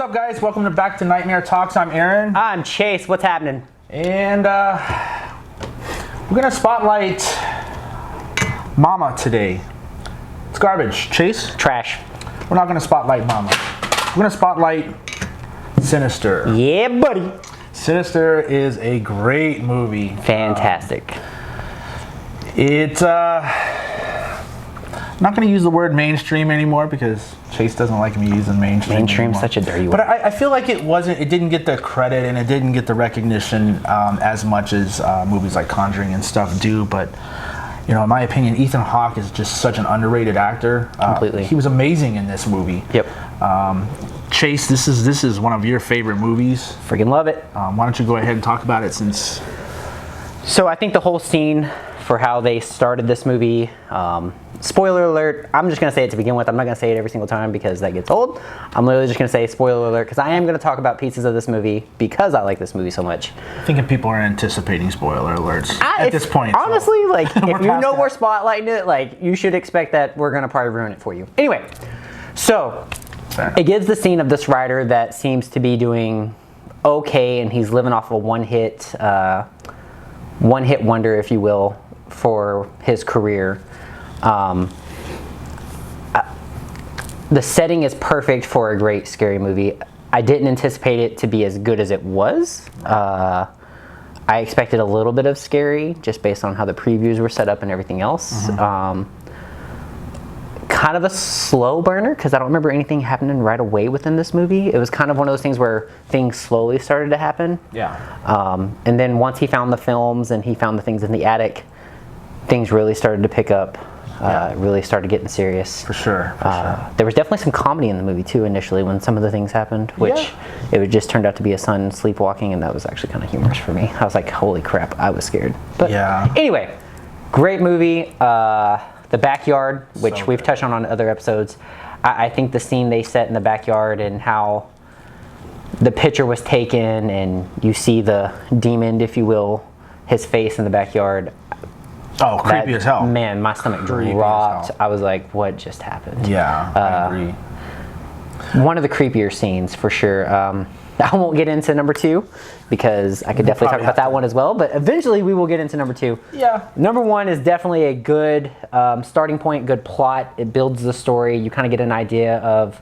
up, guys? Welcome back to Nightmare Talks. I'm Aaron. I'm Chase. What's happening? And we're going to spotlight Mama today. It's garbage. Chase? Trash. We're not going to spotlight Mama. We're going to spotlight Sinister. Yeah, buddy. Sinister is a great movie. Fantastic. It's I'm not going to use the word mainstream anymore because Chase doesn't like me using mainstream. Mainstream's such a dirty word. But I feel like it didn't get the credit and it didn't get the recognition as much as movies like Conjuring and stuff do. But, you know, in my opinion, Ethan Hawke is just such an underrated actor. Completely. He was amazing in this movie. Yep. Chase, this is one of your favorite movies. Freaking love it. Why don't you go ahead and talk about it since... So I think the whole scene for how they started this movie, spoiler alert, I'm just going to say it to begin with. I'm not going to say it every single time because that gets old. I'm literally just going to say spoiler alert because I am going to talk about pieces of this movie because I like this movie so much. I think people are anticipating spoiler alerts at this point. Honestly, like, if you know that. we're spotlighting it, like, you should expect that we're going to probably ruin it for you. Anyway, so it gives the scene of this writer that seems to be doing okay and he's living off a one-hit wonder, if you will, for his career. The setting is perfect for a great scary movie. I didn't anticipate it to be as good as it was. I expected a little bit of scary just based on how the previews were set up and everything else. Kind of a slow burner because I don't remember anything happening right away within this movie. It was kind of one of those things where things slowly started to happen. Yeah. And then once he found the films and he found the things in the attic, things really started to pick up. Really started getting serious. For sure. There was definitely some comedy in the movie too initially when some of the things happened, which it would just turned out to be a son sleepwalking, and that was actually kind of humorous for me. I was like, holy crap, I was scared. But anyway, great movie. The backyard, which we've touched on other episodes. I think the scene they set in the backyard and how the picture was taken and you see the demon, if you will, his face in the backyard. Oh, creepy as hell. Man, my stomach dropped. I was like, what just happened? Yeah, I agree. One of the creepier scenes, for sure. I won't get into number 2 because I could definitely talk about that one as well, but eventually we will get into number 2. Yeah. Number 1 is definitely a good starting point, good plot. It builds the story. You kind of get an idea of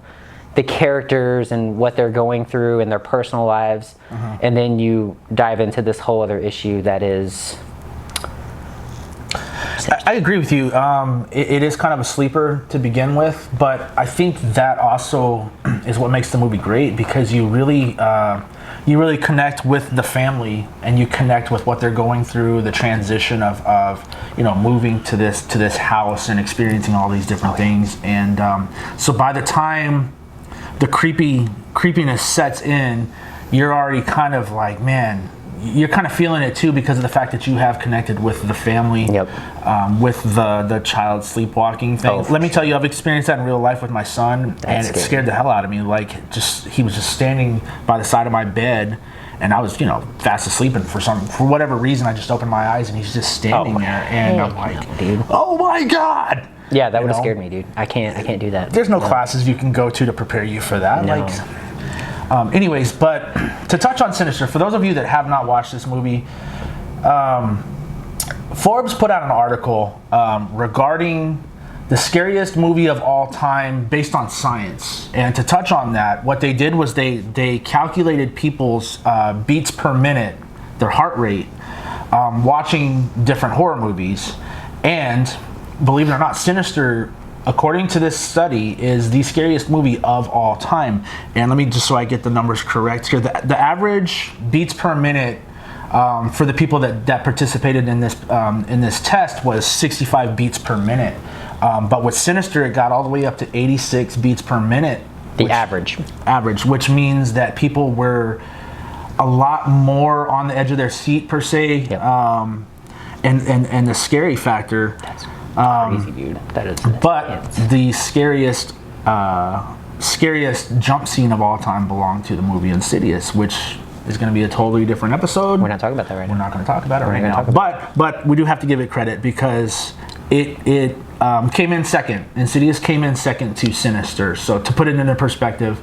the characters and what they're going through in their personal lives, and then you dive into this whole other issue that is... I agree with you. It is kind of a sleeper to begin with, but I think that also is what makes the movie great because you really connect with the family and you connect with what they're going through, the transition of you know, moving to this house and experiencing all these different things. And so by the time the creepiness sets in, you're already kind of like, man, you're kind of feeling it too because of the fact that you have connected with the family, with the child sleepwalking thing. Let me tell you, I've experienced that in real life with my son, and it scared the hell out of me. Like, he was just standing by the side of my bed, and I was, you know, fast asleep, and for whatever reason, I just opened my eyes, and he's just standing there, and I'm like, dude, oh my god! Yeah, that would have scared me, dude. I can't do that. There's no classes you can go to prepare you for that. No. Like. Anyways, but to touch on Sinister, for those of you that have not watched this movie, Forbes put out an article regarding the scariest movie of all time based on science. And to touch on that, what they did was they calculated people's beats per minute, their heart rate, watching different horror movies. And believe it or not, Sinister, according to this study, is the scariest movie of all time. And let me just, so I get the numbers correct here, the average beats per minute for the people that participated in this test was 65 beats per minute. But with Sinister, it got all the way up to 86 beats per minute. Average, which means that people were a lot more on the edge of their seat per se. And the scary factor. Crazy, dude. That is. But the scariest jump scene of all time belonged to the movie Insidious, which is going to be a totally different episode. We're not talking about that right now. We're not going to talk about it right now. But we do have to give it credit because it came in second. Insidious came in second to Sinister. So to put it into perspective,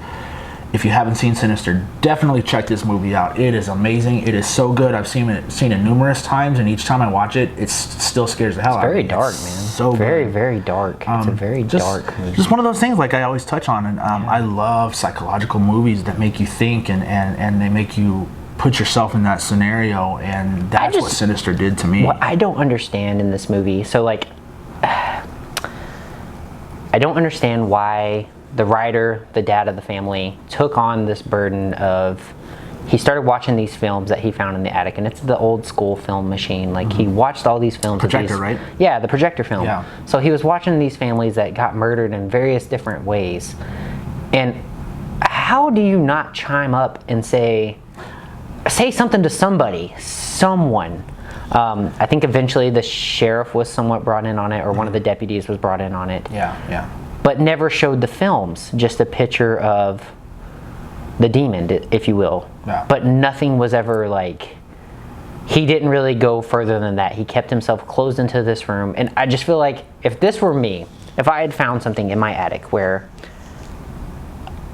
if you haven't seen Sinister, definitely check this movie out. It is amazing. It is so good. I've seen it numerous times, and each time I watch it, it still scares the hell out of me. It's very dark, man. So very, good. very dark. It's a very dark movie. Just one of those things, like I always touch on, and I love psychological movies that make you think and they make you put yourself in that scenario, and that's what Sinister did to me. What I don't understand in this movie, so like, I don't understand why the writer, the dad of the family, took on this burden of, he started watching these films that he found in the attic, and it's the old school film machine. Like, he watched all these films. Projector, right? Yeah, the projector film. Yeah. So he was watching these families that got murdered in various different ways. And how do you not chime up and say something to someone? I think eventually the sheriff was somewhat brought in on it, or one of the deputies was brought in on it. Yeah. But never showed the films, just a picture of the demon, if you will. Yeah. But nothing was ever like, he didn't really go further than that. He kept himself closed into this room. And I just feel like if this were me, if I had found something in my attic where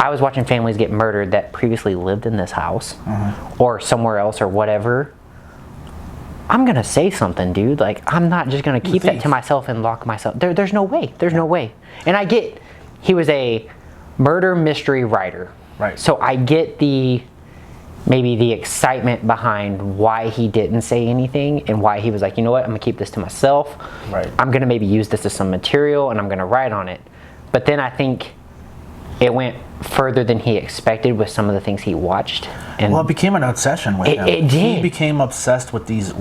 I was watching families get murdered that previously lived in this house or somewhere else or whatever, I'm gonna say something, dude. Like, I'm not just gonna keep that to myself and lock myself. There's no way. There's no way. And I get, he was a murder mystery writer. Right. So I get maybe the excitement behind why he didn't say anything and why he was like, you know what, I'm gonna keep this to myself. Right. I'm gonna maybe use this as some material and I'm gonna write on it. But then I think it went further than he expected with some of the things he watched. And well, it became an obsession with him. It did. He became obsessed with these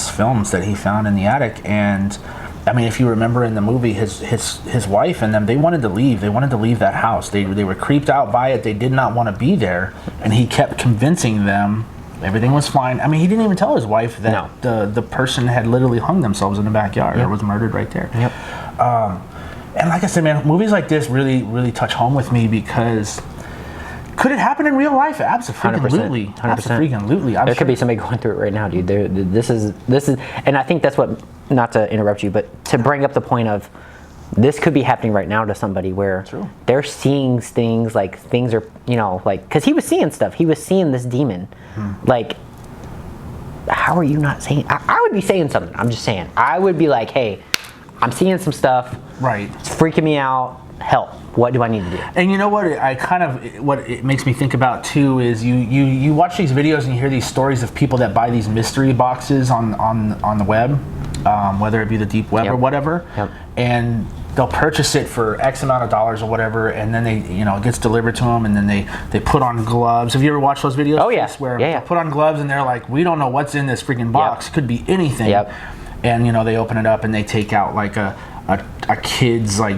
films that he found in the attic. And I mean, if you remember in the movie, his wife and them, they wanted to leave. They wanted to leave that house. They were creeped out by it. They did not want to be there. And he kept convincing them everything was fine. I mean, he didn't even tell his wife that the person had literally hung themselves in the backyard or was murdered right there. Yep. And like I said, man, movies like this really, really touch home with me because could it happen in real life? Absolutely. 100%. Absolutely. There could be somebody going through it right now, dude. This is, and I think that's what, not to interrupt you, but to bring up the point of, this could be happening right now to somebody where they're seeing things, like things are, you know, like, because he was seeing stuff. He was seeing this demon. Like, how are you not saying? I would be saying something. I'm just saying. I would be like, hey, I'm seeing some stuff. Right. It's freaking me out. Help. What do I need to do? And you know what? What it makes me think about too is you watch these videos and you hear these stories of people that buy these mystery boxes on the web, whether it be the deep web or whatever, and they'll purchase it for X amount of dollars or whatever, and then it gets delivered to them, and then they put on gloves. Have you ever watched those videos? Oh yeah. Where they put on gloves and they're like, we don't know what's in this freaking box. Could be anything. And they open it up and they take out like a kid's like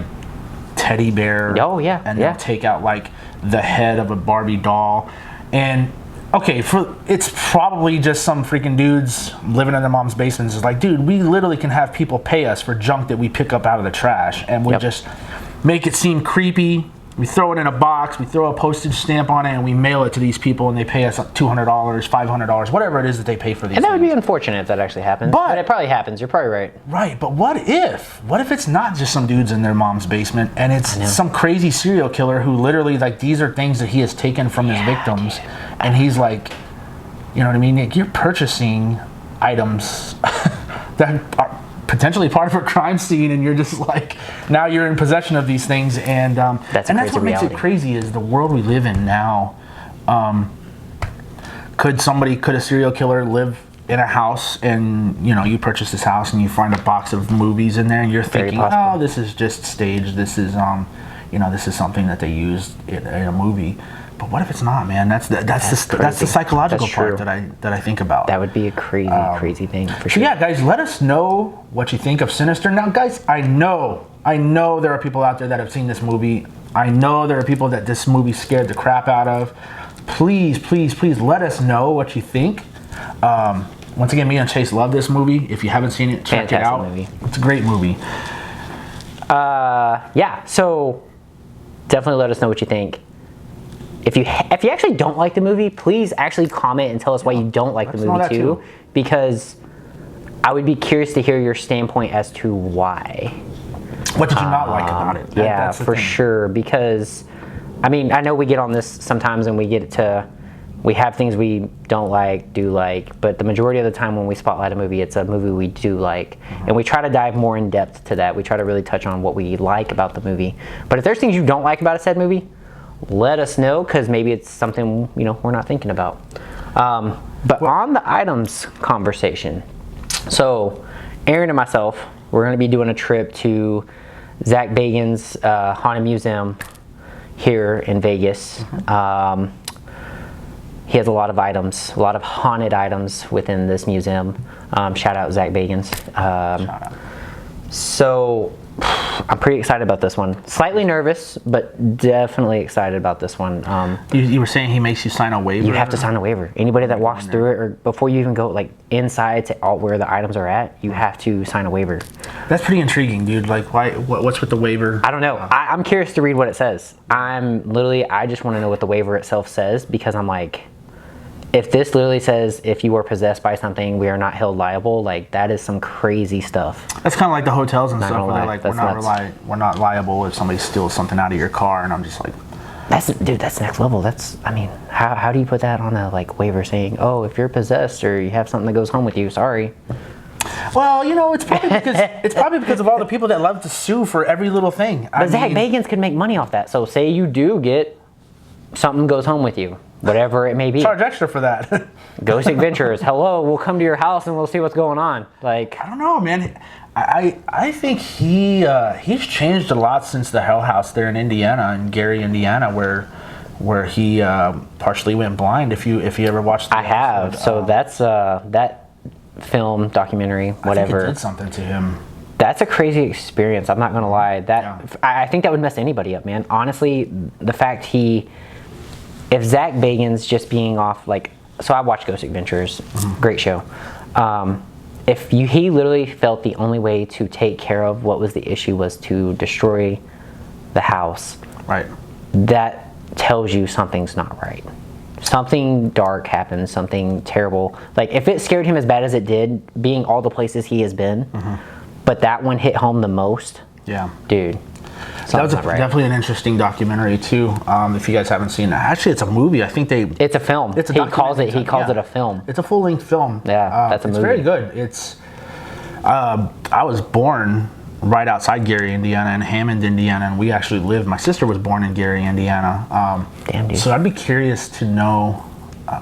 teddy bear. Oh yeah. And they'll take out like the head of a Barbie doll. And okay, it's probably just some freaking dudes living in their mom's basements. It's like, dude, we literally can have people pay us for junk that we pick up out of the trash, and we just make it seem creepy. We throw it in a box, we throw a postage stamp on it, and we mail it to these people, and they pay us $200, $500, whatever it is that they pay for these And that things. would be unfortunate if that actually happens. But it probably happens. You're probably right. Right, but what if it's not just some dudes in their mom's basement, and it's some crazy serial killer who literally, like, these are things that he has taken from his victims, and he's like, you know what I mean? Like, you're purchasing items that are potentially part of a crime scene, and you're just like, now you're in possession of these things, and that's what makes it crazy is the world we live in now. Could a serial killer live in a house, and you purchase this house and you find a box of movies in there, and you're thinking, oh, this is just staged, this is this is something that they used in a movie. But what if it's not, man? That's the psychological part that I think about. That would be a crazy thing for sure. So yeah, guys, let us know what you think of Sinister. Now, guys, I know there are people out there that have seen this movie. I know there are people that this movie scared the crap out of. Please, please, please let us know what you think. Once again, me and Chase love this movie. If you haven't seen it, check it out. Movie. It's a great movie. Yeah, so definitely let us know what you think. If you actually don't like the movie, please actually comment and tell us why you don't like the movie too, because I would be curious to hear your standpoint as to why. What did you not like about it? For sure, because I mean, I know we get on this sometimes and we have things we don't like, do like, but the majority of the time when we spotlight a movie, it's a movie we do like. And we try to dive more in depth to that. We try to really touch on what we like about the movie. But if there's things you don't like about a said movie, let us know, because maybe it's something, we're not thinking about. But on the items conversation, so Aaron and myself, we're going to be doing a trip to Zach Bagans' Haunted Museum here in Vegas. He has a lot of items, a lot of haunted items within this museum. Shout out Zach Bagans. Shout out. So I'm pretty excited about this one. Slightly nervous, but definitely excited about this one. You were saying he makes you sign a waiver? You have to sign a waiver. Anybody that walks through it, or before you even go like inside to where the items are at, you have to sign a waiver. That's pretty intriguing, dude. Like, why? What's with the waiver? I don't know. I'm curious to read what it says. I just want to know what the waiver itself says, because I'm like, if this literally says, if you are possessed by something, we are not held liable, like, that is some crazy stuff. That's kind of like the hotels and stuff where they're like, we're not liable if somebody steals something out of your car, and I'm just like, that's next level. How do you put that on a like waiver saying, oh, if you're possessed or you have something that goes home with you, sorry. Well, it's probably because of all the people that love to sue for every little thing. But Zach Bagans could make money off that. So say you do get something goes home with you, whatever it may be. Charge extra for that. Ghost Adventures. Hello, we'll come to your house and we'll see what's going on. Like, I don't know, man. I think he's changed a lot since the Hell House there in Indiana, in Gary, Indiana, where he partially went blind. If you ever watched the I have. So that's that film, documentary, whatever. I think it did something to him. That's a crazy experience. I'm not gonna lie. I think that would mess anybody up, man. Honestly, the fact if Zach Bagans just being off, like, so I watched Ghost Adventures, great show. He literally felt the only way to take care of what was the issue was to destroy the house. Right. That tells you something's not right. Something dark happened, something terrible. Like, if it scared him as bad as it did, being all the places he has been, but that one hit home the most. Yeah. Dude. That was definitely an interesting documentary too. If you guys haven't seen it, actually, it's a movie. I think it's a film. He calls it a film. It's a full-length film. Yeah, that's a movie. It's very good. It's. I was born right outside Gary, Indiana, in Hammond, Indiana, and we actually lived. My sister was born in Gary, Indiana. Damn, dude. So I'd be curious to know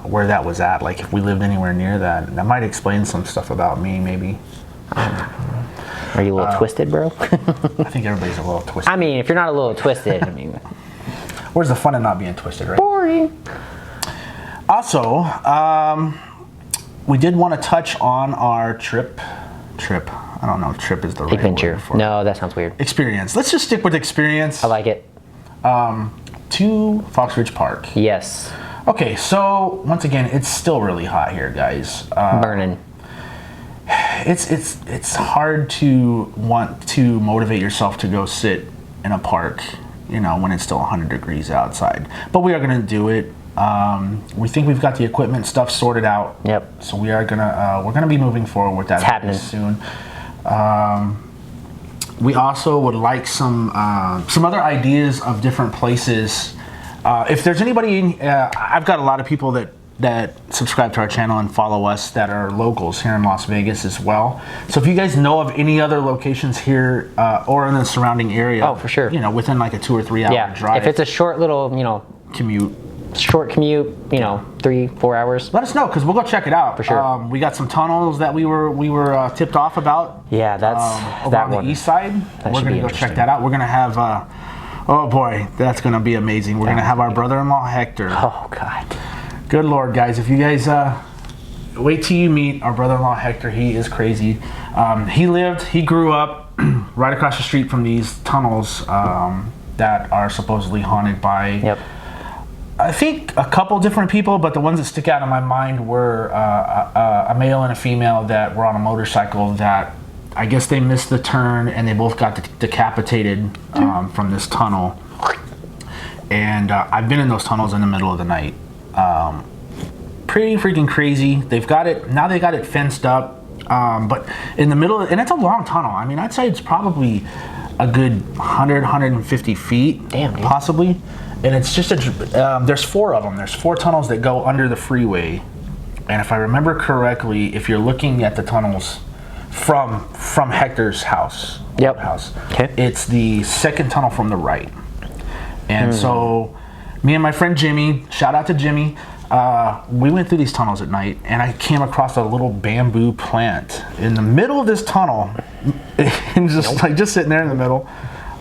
where that was at. Like, if we lived anywhere near that, that might explain some stuff about me, maybe. Are you a little twisted, bro? I think everybody's a little twisted. I mean, if you're not a little twisted, I mean, where's the fun in not being twisted, right? Boring. Also, we did want to touch on our trip. I don't know if trip is the right adventure. word for No, that sounds weird. Experience. Let's just stick with experience. I like it. To Fox Ridge Park. Yes. Okay, so once again, it's still really hot here, guys. Burning. It's hard to want to motivate yourself to go sit in a park, when it's still 100 degrees outside. But we are going to do it. We think we've got the equipment stuff sorted out. Yep. So we're gonna be moving forward with that. It's happening soon. We also would like some other ideas of different places. If there's anybody, I've got a lot of people that subscribe to our channel and follow us that are locals here in Las Vegas as well. So if you guys know of any other locations here or in the surrounding area, oh, for sure, within like a 2 or 3 hour drive. If it's a short little, commute, 3-4 hours, let us know, because we'll go check it out. For sure. We got some tunnels that we were tipped off about. Yeah, that's over on the east side. We're gonna go check that out. We're gonna have oh boy, that's gonna be amazing. We're gonna have our brother-in-law Hector. Oh God, good Lord, guys, if you guys wait till you meet our brother-in-law Hector. He is crazy. He grew up right across the street from these tunnels that are supposedly haunted by. Yep. I think a couple different people, but the ones that stick out in my mind were a male and a female that were on a motorcycle that I guess they missed the turn and they both got decapitated from this tunnel. And I've been in those tunnels in the middle of the night. Pretty freaking crazy. They got it fenced up, but in the middle, and it's a long tunnel. I mean, I'd say it's probably a good 100, 150 feet. Damn, dude. Possibly. and it's just there's 4 of them. There's 4 tunnels that go under the freeway, and if I remember correctly, if you're looking at the tunnels from Hector's house, Okay. it's the second tunnel from the right. And so me and my friend Jimmy, shout out to Jimmy, we went through these tunnels at night, and I came across a little bamboo plant in the middle of this tunnel, and just sitting there in the middle.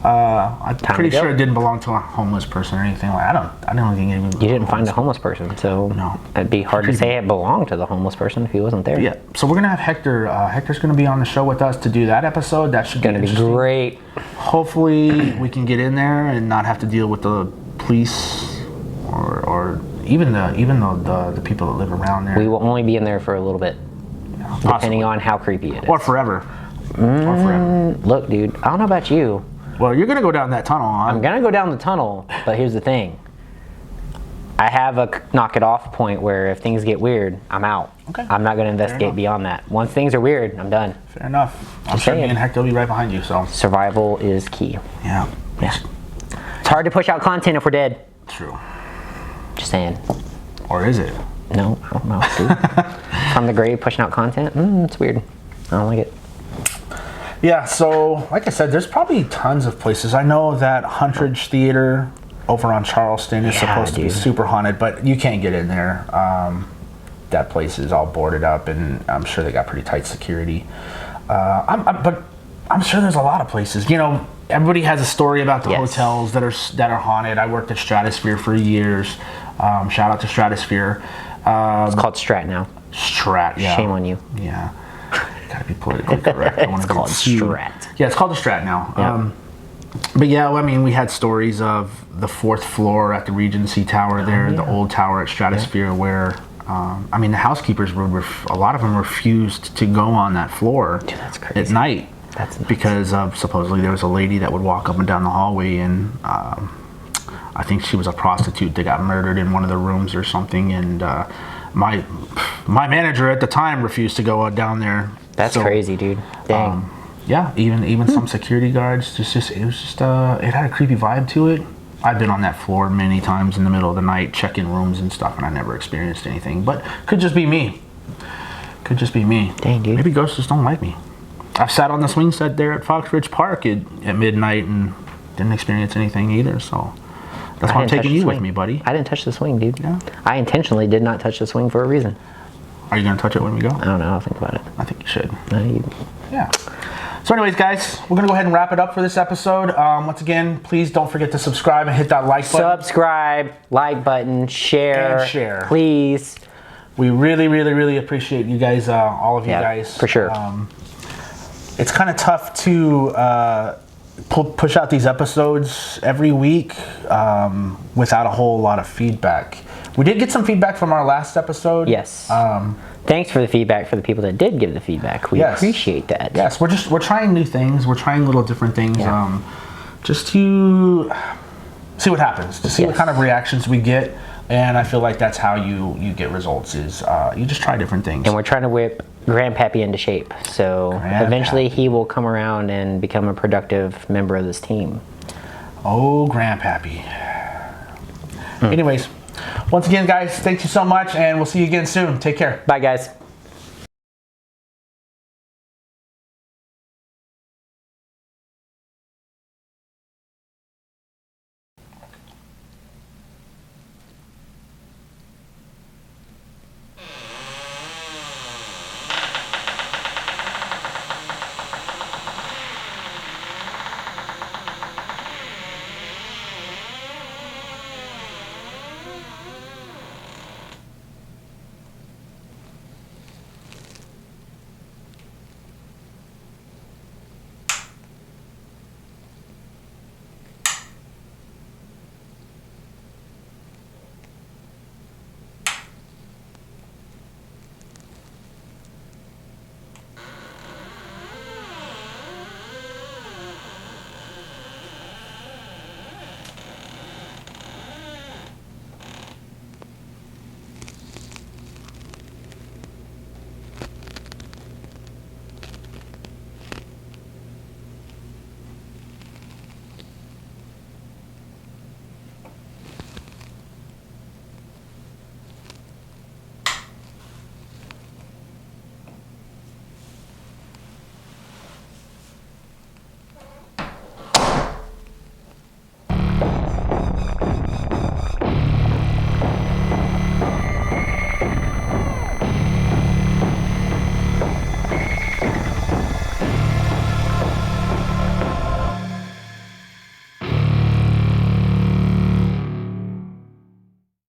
I'm pretty sure it didn't belong to a homeless person or anything. Like I don't think it even. You didn't find a homeless person, so no. It'd be hard to say it belonged to the homeless person if he wasn't there. Yeah. So we're gonna have Hector. Hector's gonna be on the show with us to do that episode. That should be great. Hopefully, we can get in there and not have to deal with the police or even the people that live around there. We will only be in there for a little bit, depending on how creepy it is. Or forever. Or forever. Look, dude, I don't know about you. Well, you're gonna go down that tunnel. I'm gonna go down the tunnel, but here's the thing. I have a knock it off point where if things get weird, I'm out. Okay. I'm not gonna investigate beyond that. Once things are weird, I'm done. Fair enough. I'm sure me and Hector will be right behind you. So survival is key. Yeah. It's hard to push out content if we're dead. True. Just saying. Or is it? No, I don't know, dude. From the grave, pushing out content? It's weird. I don't like it. Yeah, so like I said, there's probably tons of places. I know that Huntridge Theater over on Charleston is supposed to be super haunted, but you can't get in there. That place is all boarded up, and I'm sure they got pretty tight security. But I'm sure there's a lot of places. You know, everybody has a story about the hotels that are haunted. I worked at Stratosphere for years. Shout out to Stratosphere. It's called Strat now. Strat, yeah. Shame on you. Yeah. Gotta be politically correct. It's called Strat. Yeah, it's called the Strat now. Yeah. But yeah, I mean, we had stories of the 4th floor at the Regency Tower there, the old tower at Stratosphere, where I mean, the housekeepers a lot of them refused to go on that floor at night. That's nuts. Because of supposedly there was a lady that would walk up and down the hallway, and I think she was a prostitute that got murdered in one of the rooms or something, and my manager at the time refused to go down there. That's crazy, dude. Dang. Yeah, even some security guards. It had a creepy vibe to it. I've been on that floor many times in the middle of the night, checking rooms and stuff, and I never experienced anything. But could just be me. Could just be me. Dang, dude. Maybe ghosts just don't like me. I've sat on the swing set there at Fox Ridge Park at midnight and didn't experience anything either. So that's why I'm taking you with me, buddy. I didn't touch the swing, dude. Yeah. I intentionally did not touch the swing for a reason. Are you going to touch it when we go? I don't know. I'll think about it. I think you should. No, Yeah. So anyways, guys, we're going to go ahead and wrap it up for this episode. Once again, please don't forget to subscribe and hit that like button. Subscribe, like button, share. And share. Please. We really, really, really appreciate you guys, all of you guys. For sure. It's kind of tough to push out these episodes every week without a whole lot of feedback. We did get some feedback from our last episode. Yes. Thanks for the feedback for the people that did give the feedback. We appreciate that. Yes, we're trying new things. We're trying little different things, just to see what happens, to see what kind of reactions we get. And I feel like that's how you get results. Is you just try different things. And we're trying to whip Grandpappy into shape, so eventually he will come around and become a productive member of this team. Oh, Grandpappy. Anyways. Once again, guys, thank you so much, and we'll see you again soon. Take care. Bye, guys.